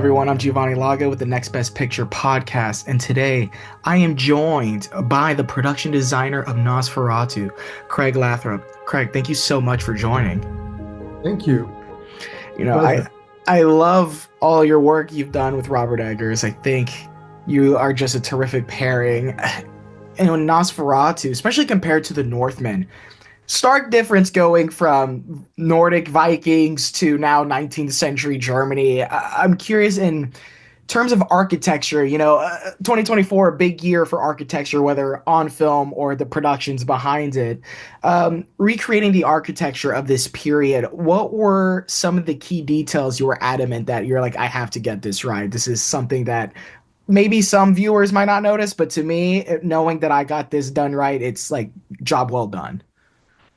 everyone. I'm Giovanni Lago with the Next Best Picture podcast, and today I am joined by the production designer of Nosferatu, Craig Lathrop. Craig, thank you so much for joining. Thank you. You know, I Pleasure. I love all your work you've done with Robert Eggers. I think you are just a terrific pairing. And when Nosferatu, especially compared to the Northmen, stark difference going from Nordic Vikings to now 19th century Germany. I'm curious in terms of architecture, 2024, a big year for architecture, whether on film or the productions behind it. Recreating the architecture of this period, what were some of the key details you were adamant that you're like, I have to get this right? This is something that maybe some viewers might not notice, but to me, knowing that I got this done right, it's like job well done.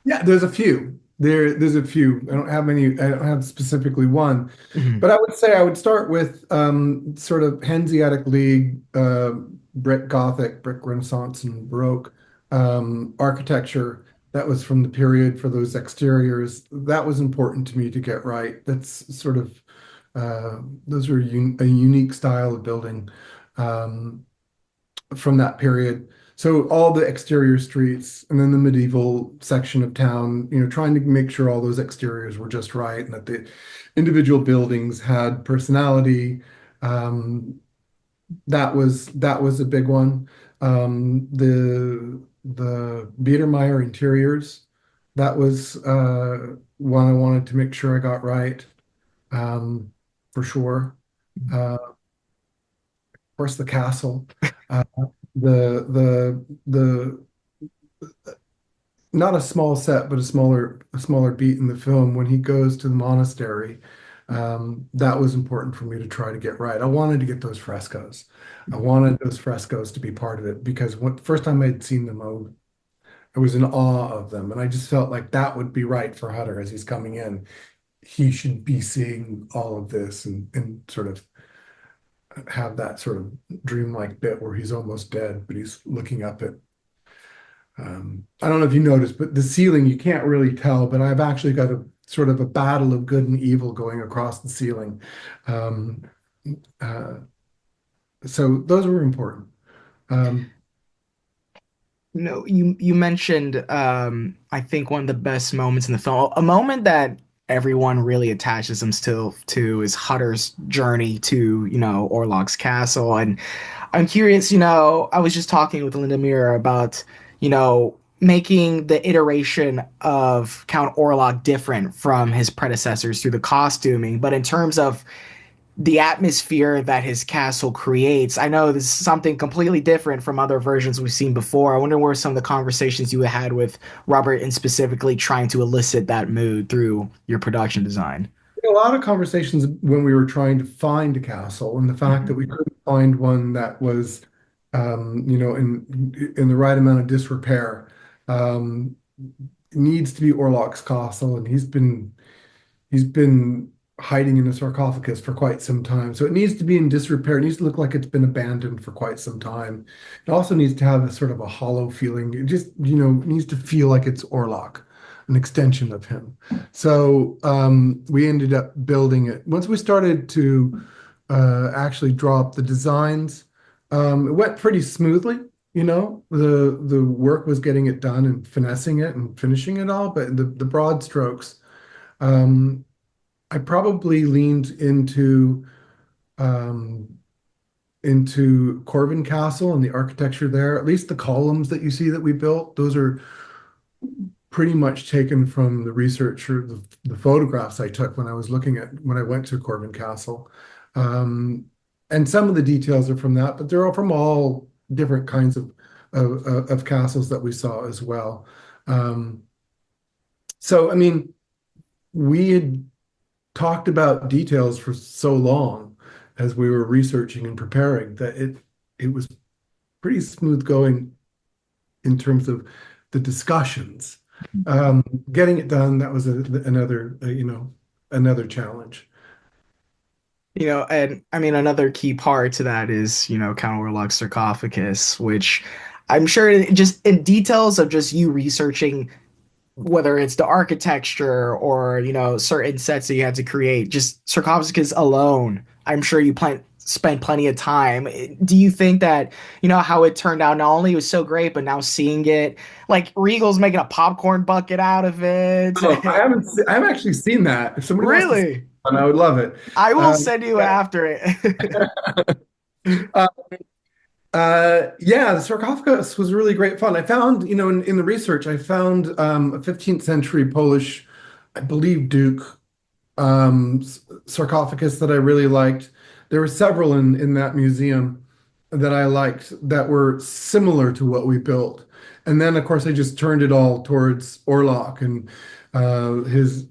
Yeah, there's a few. There's a few. I don't have many. I don't have specifically one, Mhm. but I would say I would start with sort of Hanseatic League, brick Gothic, brick Renaissance, and Baroque architecture. That was from the period for those exteriors. That was important to me to get right. That's sort of those are a unique style of building. Um, from that period. So all the exterior streets and then the medieval section of town, trying to make sure all those exteriors were just right and that the individual buildings had personality. Um, that was a big one. The Biedermeier interiors, that was one I wanted to make sure I got right, for sure. Of course, the castle. Uh, the not a small set, but a smaller beat in the film when he goes to the monastery. That was important for me to try to get right. I wanted to get those frescoes. I wanted those frescoes to be part of it because the first time I'd seen them, I was in awe of them, and I just felt like that would be right for Hutter as he's coming in. He should be seeing all of this and sort of have that sort of dreamlike bit where he's almost dead, but he's looking up at I don't know if you noticed, but the ceiling, you can't really tell, but I've actually got a sort of a battle of good and evil going across the ceiling. Um, uh, so those were important. Um, No, you mentioned I think one of the best moments in the film, a moment that everyone really attaches themselves to is Hutter's journey to, Orlog's castle. And I'm curious, I was just talking with Linda Mirror about, making the iteration of Count Orlog different from his predecessors through the costuming, but in terms of the atmosphere that his castle creates. I know this is something completely different from other versions we've seen before. I wonder where some of the conversations you had with Robert and specifically trying to elicit that mood through your production design. a lot of conversations when we were trying to find a castle, and the fact that we couldn't find one that was, in the right amount of disrepair. Um, needs to be Orlok's castle, and he's been hiding in a sarcophagus for quite some time. So it needs to be in disrepair. It needs to look like it's been abandoned for quite some time. It also needs to have a sort of a hollow feeling. It just, needs to feel like it's Orlok, an extension of him. So we ended up building it. Once we started to actually draw up the designs, it went pretty smoothly. The work was getting it done and finessing it and finishing it all, but the broad strokes. Um, I probably leaned um, into Corvin Castle and the architecture there. At least the columns that you see that we built, those are pretty much taken from the research or the photographs I took when I went to Corvin Castle. Um, and some of the details are from that, but they're all from all different kinds of castles that we saw as well. Um, so, I mean, we had talked about details for so long as we were researching and preparing that it was pretty smooth going in terms of the discussions. Um, Getting it done, that was another challenge. And I mean, another key part to that is, Count Orlok's sarcophagus, which I'm sure just in details of just you researching whether it's the architecture or certain sets that you had to create, just sarcophagus alone, I'm sure you spent plenty of time. Do you think that how it turned out, not only was so great, but now seeing it, like Regal's making a popcorn bucket out of it? Oh, I haven't actually seen that. If somebody wants to see Really? one, I would love it. I will Um, send you after it. uh, yeah, the sarcophagus was really great fun. I found, in the research, I found a 15th century Polish, I believe, Duke sarcophagus that I really liked. There were several in that museum that I liked that were similar to what we built. And then, of course, I just turned it all towards Orlok and his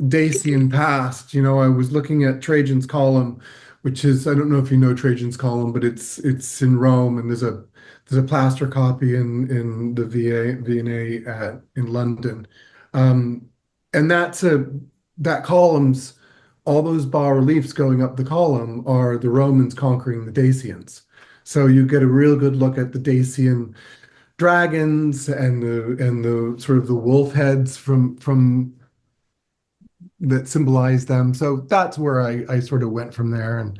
Dacian past. I was looking at Trajan's Column, which is, I don't know if you know Trajan's Column, but it's in Rome, and there's a plaster copy in the V&A in London. Um, and that column's all those bas reliefs going up the column are the Romans conquering the Dacians. So you get a real good look at the Dacian dragons and the sort of the wolf heads from that symbolize them. So that's where I sort of went from there. And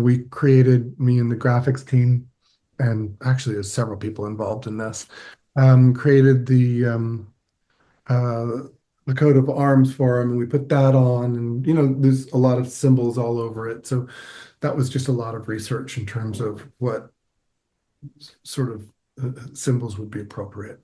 we created, me and the graphics team, and actually there's several people involved in this, created uh, the coat of arms for him, and we put that on, and there's a lot of symbols all over it. So that was just a lot of research in terms of what sort of symbols would be appropriate.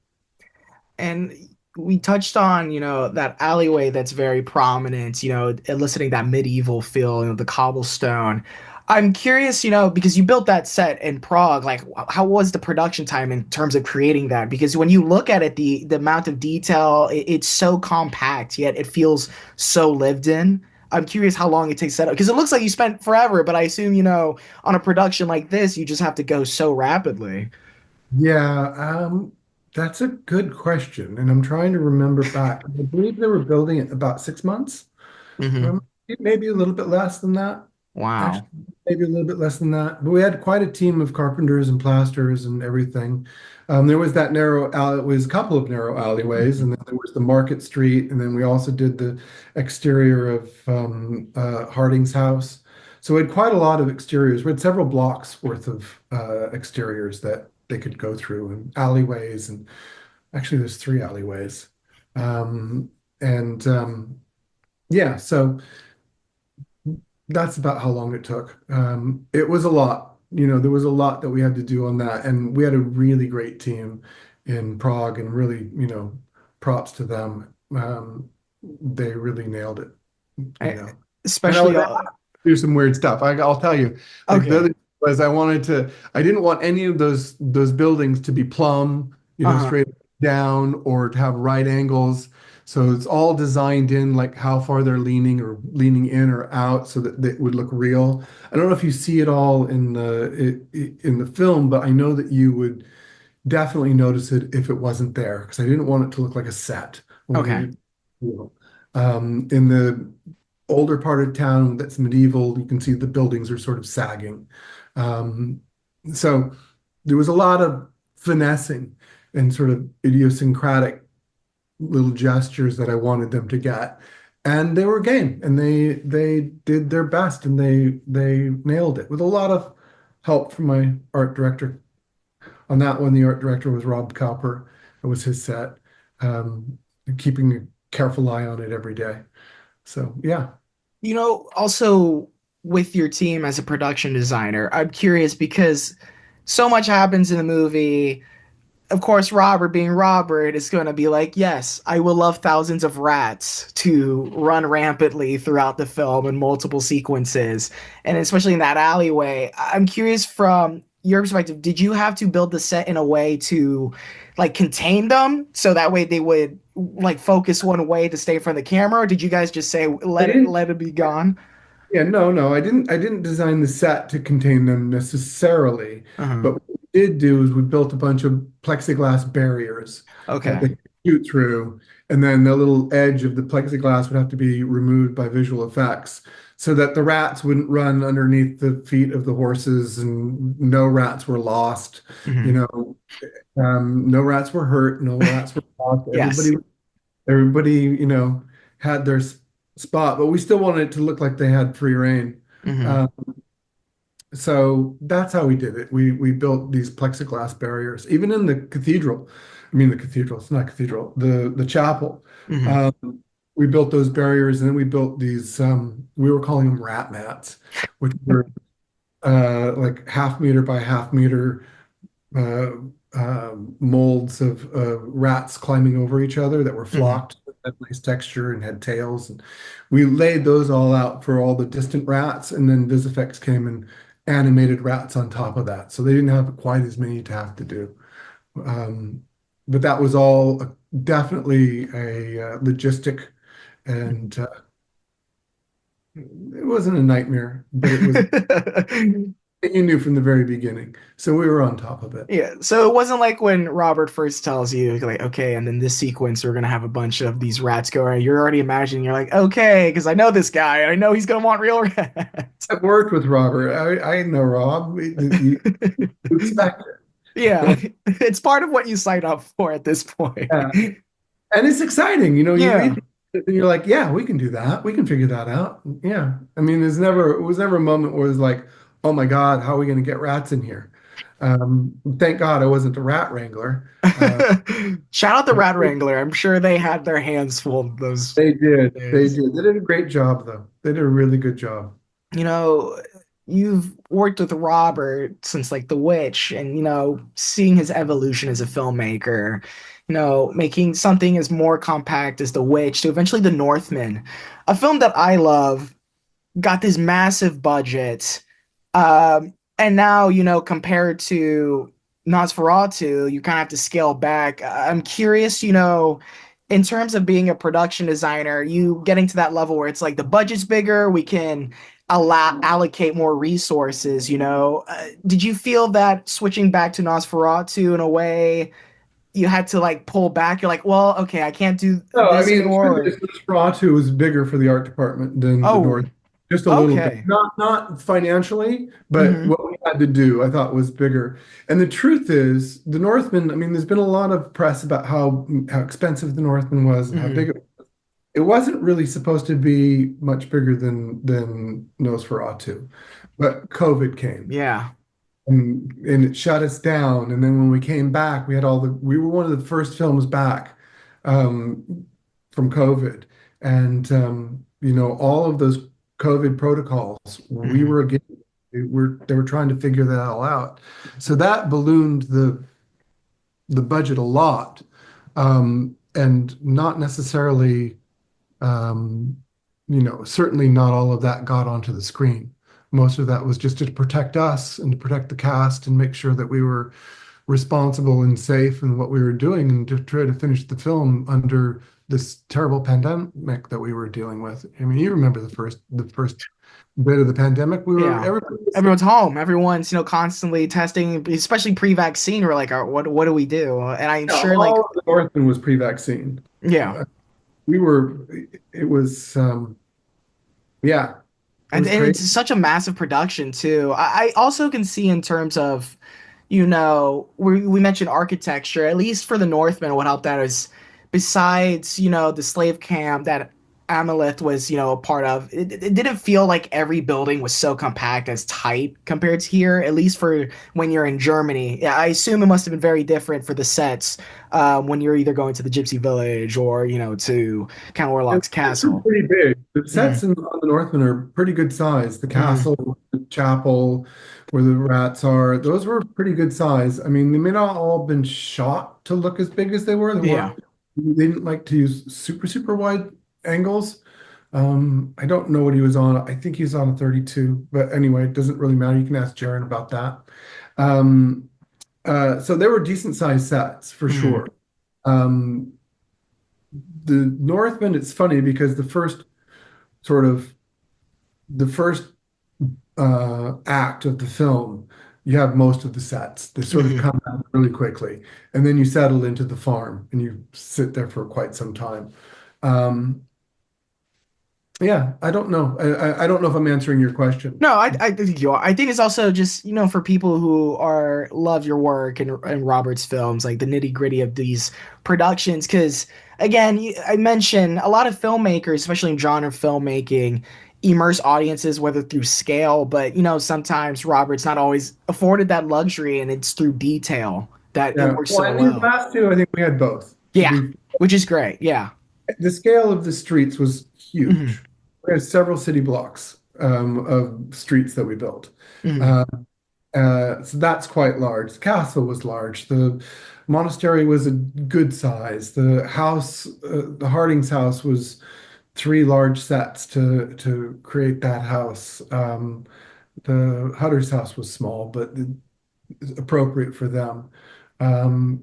And we touched on, that alleyway that's very prominent, eliciting that medieval feel, the cobblestone. I'm curious, because you built that set in Prague, like how was the production time in terms of creating that? Because when you look at it, the amount of detail, it's so compact, yet it feels so lived in. I'm curious how long it takes to set up, because it looks like you spent forever, but I assume, on a production like this, you just have to go so rapidly. Yeah, that's a good question, and I'm trying to remember back. I believe they were building it about 6 months. Hmm. Um, maybe a little bit less than that. Actually, Wow. maybe a little bit less than that. But we had quite a team of carpenters and plasters and everything. There was that narrow alley, it was a couple of narrow alleyways, and then there was the Market Street, and then we also did the exterior of Harding's house. So we had quite a lot of exteriors. We had several blocks worth of exteriors that they could go through, and alleyways, and actually there's three alleyways. Um, and yeah, so that's about how long it took. It was a lot. There was a lot that we had to do on that, and we had a really great team in Prague, and really, props to them. They really nailed it, you I, know. And I especially was asked to do some weird stuff. I'll tell you, like the okay. other was I didn't want any of those buildings to be plumb, Uh-huh. straight down or to have right angles. So it's all designed in like how far they're leaning or leaning in or out so that it would look real. I don't know if you see it all in the film, but I know that you would definitely notice it if it wasn't there because I didn't want it to look like a set. I Okay. wanted it real. In the older part of town that's medieval, you can see the buildings are sort of sagging. Um, so there was a lot of finessing and sort of idiosyncratic little gestures that I wanted them to get. And they were game and they did their best and they nailed it with a lot of help from my art director. On that one, the art director was Rob Cowper. It was his set, um, keeping a careful eye on it every day. So yeah, Also with your team as a production designer, I'm curious because so much happens in the movie. Of course, Robert being Robert is going to be like, yes, I will love thousands of rats to run rampantly throughout the film in multiple sequences, and especially in that alleyway. I'm curious from your perspective, did you have to build the set in a way to like contain them so that way they would like focus one way to stay from the camera, or did you guys just say I didn't. let it be gone? Yeah, no, I didn't. I didn't design the set to contain them necessarily. Uh-huh. But what we did do is we built a bunch of plexiglass barriers that Okay. they could shoot through, and then the little edge of the plexiglass would have to be removed by visual effects, so that the rats wouldn't run underneath the feet of the horses, and no rats were lost. You Hmm. know, no rats were hurt, no rats were lost. Everybody Yes. Everybody, had their spot, but we still wanted it to look like they had free reign. Hmm. Uh, so that's how we did it. We built these plexiglass barriers, even in the cathedral. I mean, the cathedral, it's not cathedral, the chapel. Hmm. Um, we built those barriers, and then we built these, we were calling them rat mats, which were like half meter by half meter uh, molds of rats climbing over each other that were Hmm. flocked, had nice texture and had tails. And we laid those all out for all the distant rats, and then VisFX came and animated rats on top of that. So they didn't have quite as many to have to do. Um, but that was all definitely a logistic, and it wasn't a nightmare, but it was you knew from the very beginning. So we were on top of it. Yeah, so it wasn't like when Robert first tells you, like, okay, and then this sequence, we're gonna have a bunch of these rats go around. You're already imagining, you're like, okay, because I know this guy, I know he's gonna want real rats. I've worked with Robert. I know Rob. You expect Yeah, it. it's part of what you sign up for at this point. Yeah. And it's exciting. You Yeah. read it and you're like, yeah, we can do that. We can figure that out. Yeah. I mean, it was never a moment where it was like, oh my God, how are we going to get rats in here? Thank God I wasn't a rat wrangler. Shout out the Rat Wrangler. I'm sure they had their hands full those They did. They days. did. They did a great job, though. They did a really good job. You know, you've worked with Robert since like The Witch and, seeing his evolution as a filmmaker, making something as more compact as The Witch to eventually The Northman, a film that I love, got this massive budget. And now, compared to Nosferatu, you kind of have to scale back. I'm curious, in terms of being a production designer, you getting to that level where it's like the budget's bigger, we can allocate more resources, did you feel that switching back to Nosferatu in a way you had to like pull back? You're like, well, okay, I can't do No, I this mean, the anymore. truth is, Nosferatu was bigger for the art department than the Oh, North, just a little bit. okay. Not financially, but Hmm. what we had to do, I thought was bigger. And the truth is, the Northman. I mean, there's been a lot of press about how expensive the Northman was and how big Hmm. it wasn't really supposed to be much bigger than Nosferatu, but COVID came Yeah. and it shut us down. And then when we came back, we were one of the first films back from COVID, and all of those COVID protocols, we Hmm. were again, they were trying to figure that all out. So that ballooned the budget a lot, and not necessarily. Um, certainly not all of that got onto the screen. Most of that was just to protect us and to protect the cast and make sure that we were responsible and safe in what we were doing and to try to finish the film under this terrible pandemic that we were dealing with. I mean, you remember the first bit of the pandemic. Yeah. Everybody was Everyone's home. Everyone's, constantly testing, especially pre-vaccine. We're like, what do we do? And I'm yeah, sure, like, all of the Northman was pre-vaccine. yeah. Uh, we were, it was, yeah, it And, was and it's crazy. such a massive production too. I also can see in terms of, we mentioned architecture, at least for the Northmen, what helped out is besides, the slave camp that Amalith was, a part of, it didn't feel like every building was so compact as tight compared to here, at least for when you're in Germany. Yeah, I assume it must have been very different for the sets when you're either going to the Gypsy Village or, to Count The Orlok's sets are castle. pretty big. The Mm, sets on the Northman are pretty good size. The mm, castle, the chapel, where the rats are, those were pretty good size. I mean, they may not all been shot to look as big as they were. yeah. They didn't like to use super wide angles. I don't know what he was on. I think he's on a 32, but anyway, it doesn't really matter. You can ask Jaron about that. Um, so they were decent sized sets for Mm, sure. Um, the Northman, it's funny because sort of the first act of the film, you have most of the sets. They sort of mm, come out really quickly, and then you settle into the farm and you sit there for quite some time. Um, Yeah, I don't know. I don't know if I'm answering your question. No, I think you are. I think it's also just, for people who are love your work and Robert's films, like the nitty-gritty of these productions. Because again, I mentioned a lot of filmmakers, especially in genre filmmaking, immerse audiences, whether through scale, but sometimes Robert's not always afforded that luxury, and it's through detail that it Yeah. works Well, so in these well. last two, I think we had both. To Yeah, be which is great. Yeah. The scale of the streets was Hmm. huge. We had several city blocks of streets that we built. Hmm. Uh, so that's quite large. The castle was large. The monastery was a good size. The Harding's house was three large sets to create that house. The Hutter's house was small, but appropriate for them.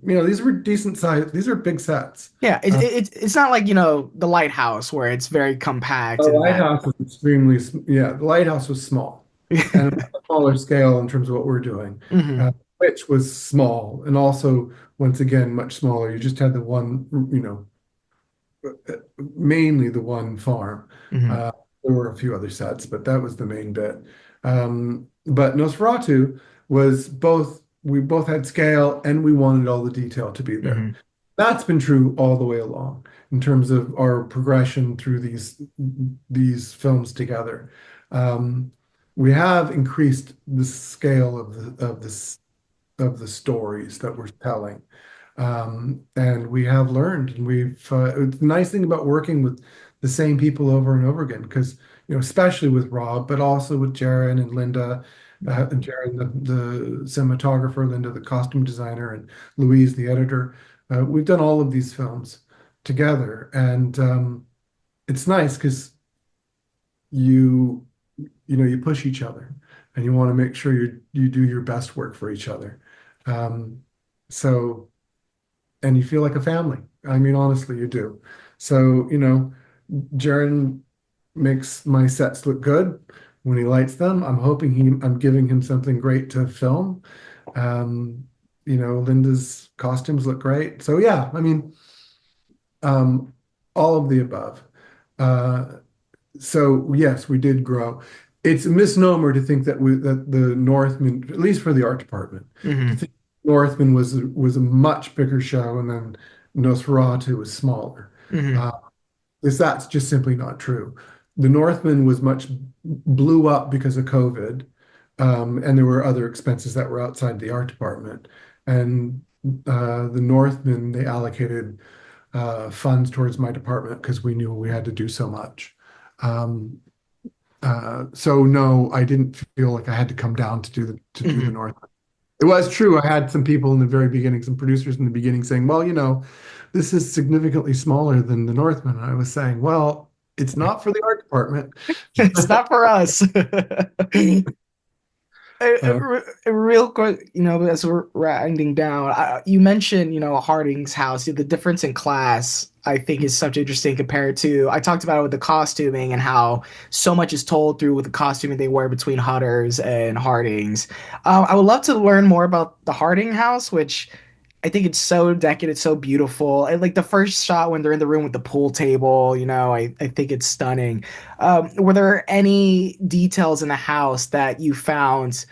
These were decent size. These are big sets. Yeah, it's not like, the Lighthouse where it's very The compact and that. lighthouse was yeah, the lighthouse was small and a smaller scale in terms of what we're doing, Hmm. which was small and also, once again, much smaller. You just had the one, mainly the one farm. Hmm. Uh, there were a few other sets, but that was the main bit. But Nosferatu was both, we both had scale and we wanted all the detail to be there. Hmm. That's been true all the way along in terms of our progression through these films together. Um, we have increased the scale of the stories that we're telling. And we have learned, and the nice thing about working with the same people over and over again, because, especially with Rob, but also with Jaron and Linda, and Jaron, the cinematographer, Linda, the costume designer, and Louise, the editor. We've done all of these films together, and it's nice because you, you push each other, and you want to make sure you do your best work for each other. Um, so and you feel like a family. I mean, honestly, you do. So, Jaron makes my sets look good when he lights them. I'm giving him something great to film. Um, Linda's costumes look great. So yeah, I mean, um, all of the above. Uh, so yes, we did grow. It's a misnomer to think that the Northman, at least for the art department, to Hmm. think Northman was a much bigger show, and then Nosferatu was smaller. Hmm. Uh, that's just simply not true. The Northman was much blew up because of COVID, and there were other expenses that were outside the art department. And the Northman, they allocated funds towards my department because we knew we had to do so much. Um, so no, I didn't feel like I had to come down to do the Hmm. North. It was true. I had some people in the very beginning, some producers in the beginning saying, well, this is significantly smaller than the Northman. And I was saying, well, it's not for the art department. It's not for us. Uh, Real quick, as we're winding down, you mentioned, Harding's house. The difference in class, I think, is such interesting compared to. I talked about it with the costuming and how so much is told through with the costuming they wear between Hutters and Hardings. I would love to learn more about the Harding house, which I think it's so decadent, it's so beautiful. And like the first shot when they're in the room with the pool table, I think it's stunning. Were there any details in the house that you found?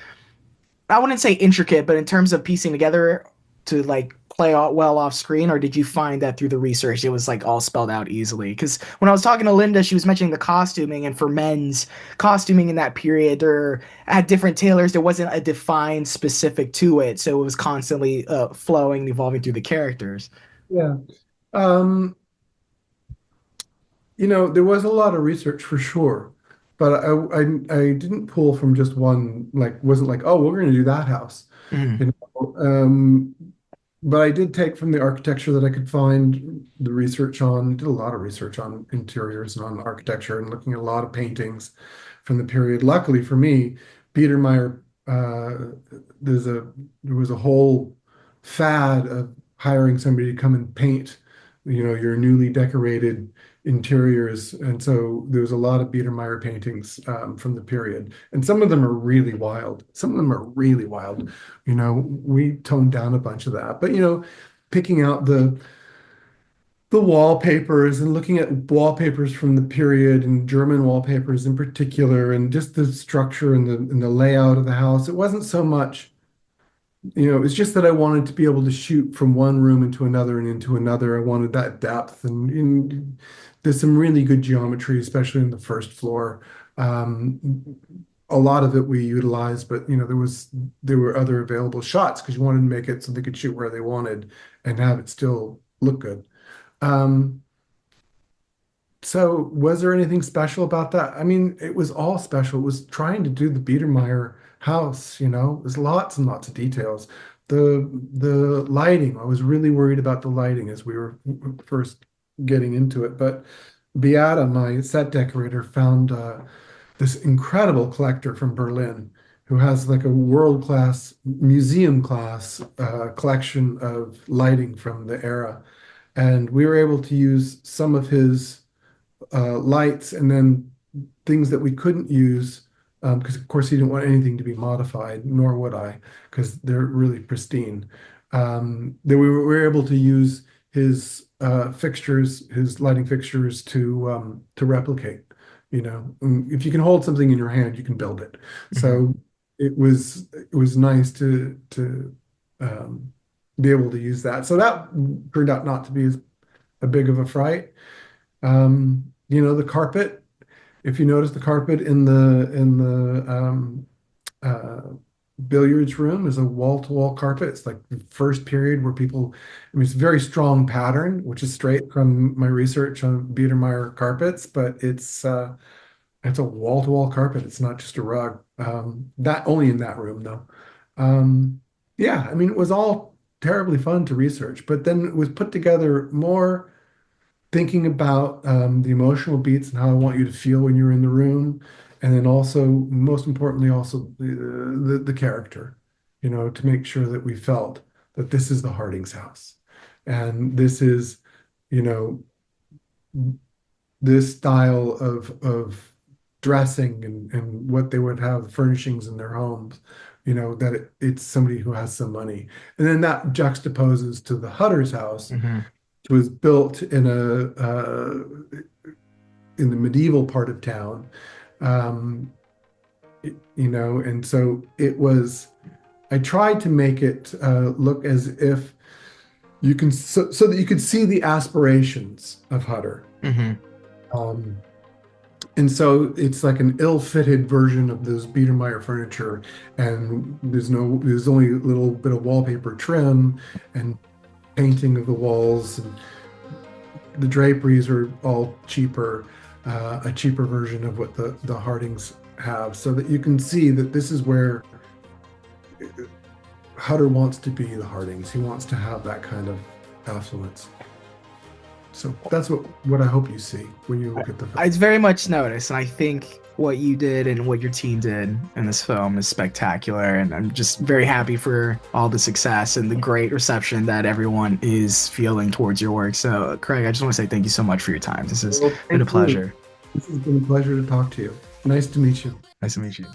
I wouldn't say intricate, but in terms of piecing together to like play out well off screen, or did you find that through the research it was like all spelled out easily? Because when I was talking to Linda, she was mentioning the costuming, and for men's costuming in that period, or at different tailors, there wasn't a defined specific to it, so it was constantly flowing, and evolving through the characters. yeah. Um, there was a lot of research for sure, but I didn't pull from just one, like, wasn't like, oh, we're going to do that house. Hmm. You know, um, but I did take from the architecture that I could find the research on, did a lot of research on interiors and on architecture and looking at a lot of paintings from the period. Luckily for me, Biedermeier, there's a there was a whole fad of hiring somebody to come and paint, your newly decorated interiors. And so there was a lot of Biedermeier paintings from the period. And some of them are really wild. Some of them are really wild. We toned down a bunch of that. But, picking out the the wallpapers and looking at wallpapers from the period and German wallpapers in particular, and just the structure and the layout of the house. It wasn't so much, it's just that I wanted to be able to shoot from one room into another and into another. I wanted that depth, and there's some really good geometry, especially in the first floor. A lot of it we utilized, but there were other available shots because you wanted to make it so they could shoot where they wanted and have it still look good. Um, so was there anything special about that? I mean, it was all special. It was trying to do the Biedermeier house, there's lots and lots of details. The lighting, I was really worried about the lighting as we were first getting into it. But Beata, my set decorator, found this incredible collector from Berlin who has like a world-class, museum-class collection of lighting from the era. And we were able to use some of his lights and then things that we couldn't use because of course he didn't want anything to be modified, nor would I, because they're really pristine. Then we were able to use his fixtures, his lighting fixtures to replicate. If you can hold something in your hand, you can build it. Mhm. So it was nice to be able to use that. So that turned out not to be as a big of a fright. The carpet, if you notice the carpet in the uh, billiards room is a wall-to-wall carpet. It's like the first period where I mean, it's a very strong pattern, which is straight from my research on Biedermeier carpets, but it's a wall-to-wall carpet. It's not just a rug. That only in that room though. Yeah, I mean, it was all terribly fun to research, but then it was put together more thinking about the emotional beats and how I want you to feel when you're in the room, and then also, most importantly, also the character, to make sure that we felt that this is the Harding's house, and this is, you know, this style of dressing and what they would have furnishings in their homes, that it's somebody who has some money, and then that juxtaposes to the Hutter's house Mhm. was built in the medieval part of town, um, and so it was. I tried to make it look as if you can, so that you could see the aspirations of Hutter. Mhm. Um, and so it's like an ill-fitted version of those Biedermeier furniture, and there's only a little bit of wallpaper trim and painting of the walls, and the draperies are all cheaper, a cheaper version of what the Hardings have, so that you can see that this is where Hutter wants to be the Hardings. He wants to have that kind of affluence. So that's what I hope you see when you look at the film. It's very much noticed, and I think what you did and what your team did in this film is spectacular. And I'm just very happy for all the success and the great reception that everyone is feeling towards your work. So, Craig, I just want to say thank you so much for your time. This has Well, been a thank you. pleasure. This has been a pleasure to talk to you. Nice to meet you. Nice to meet you.